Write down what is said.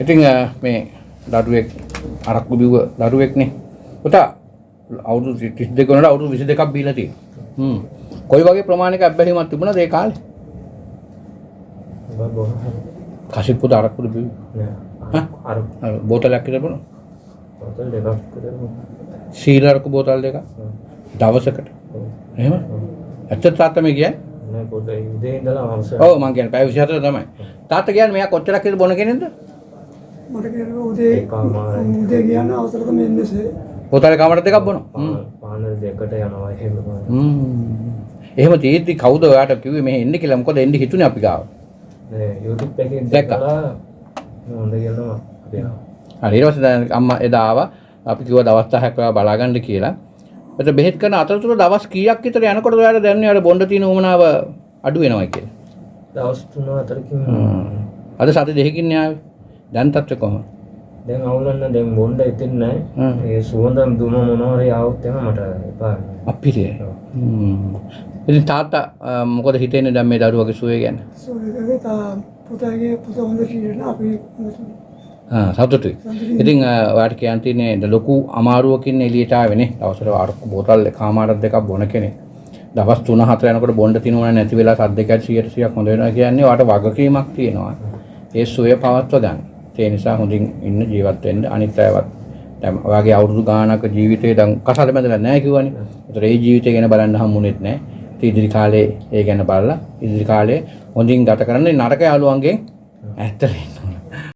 ඉතින් මේ දරුවෙක් අරක්කු බිව්ව දරුවෙක්නේ. පුතා අවුරුදු 32 වුණාට අවුරුදු 22ක් බීලා තියෙනවා. කොයි වගේ ප්‍රමාණයක අබ්බැහිමක් තිබුණාද ඒ කාලේ? කසිප් පුතා අරක්කුද බිව්වේ? නෑ. අර බෝතලයක් විතර බොනවා. බෝතල් දෙකක් විතර බොනවා. සීල අරක්කු බෝතල් දෙකක්. දවසකට. එහෙම? ඇත්තට තාත්තා මේ කියන්නේ? නෑ පොඩ්ඩයි උදේ ඉඳලා අවශ්‍ය. ඔව් මං කියන්නේ පැය 24 තමයි. තාත්තා කියන්නේ මෙයා කොච්චරක් විතර බොන කෙනෙක්ද? මට කියනවා උදේ කියන අවසරක මේ ඉන්නේ. බෝතල් කාමර දෙකක් බොනවා. පාන දෙකට යනවා එහෙම. එහෙම තියෙද්දි කවුද ඔයාට කිව්වේ මෙහෙ එන්න කියලා? මොකද එන්න හිතුනේ අපි ගාව? නෑ YouTube එකේ දැක්කලා හොඳ කියලා අපි ආවා. හරි ඊට පස්සේ දැන් අම්මා එදා ආවා. අපි කිව්වා දවස් 10ක් ඔයා බලාගන්න කියලා. ඒත් බෙහෙත් කරන අතරතුර දවස් කීයක් විතර යනකොට ඔයාලා දැනන්නේ ඔයාලා බොන්න තියෙන උමනාව අඩු වෙනවා කියලා. දවස් 3-4කින්. අද සති දෙකකින් ආවේ. දැන් තත්ත්වය කොහොමද? දැන් අවුලන්න දැන් බොන්න ඉතින්නේ නැහැ. ඒ සුවඳ දුම මොනවාරි ආවොත් එහෙම මට එපා. අපිරිය. ඉතින් තාත්තා මොකද හිතෙන්නේ දැන් මේ දරුවගේ සුවය ගැන? සුවය පුතාගේ පුතා හොඳ කීරණ අපි සතුටුයි. ඉතින් ඔයාට කියන්න තියෙන්නේ ලොකු අමාරුවකින් එළියට ආවෙනේ. දවසට අරක්කු බෝතල් එකමාරක් දෙකක් බොන කෙනෙක්. දවස් 3-4 යනකොට බොන්න තිනුවන නැති වෙලා සද්දකයි 100%ක් හොඳ වෙනවා කියන්නේ ඔයාට වගකීමක් තියෙනවා. ඒ සුවය පවත්ව ගන්න. ඒ නිසා හොඳින් ඉන්න ජීවත් වෙන්න අනිත් අයවත් දැන් ඔයාගේ අවුරුදු ගානක ජීවිතේ දැන් කසාද බැඳලා නැහැ කිව්වනේ. ඒතර ඒ ජීවිතය ගැන බලන්න හම්බුනේත් නැහැ. ඉදිරි කාලේ ඒ ගැන බලලා ඉදිරි කාලේ හොඳින් ගත කරන්න නරක යාළුවන්ගෙන් ඈතට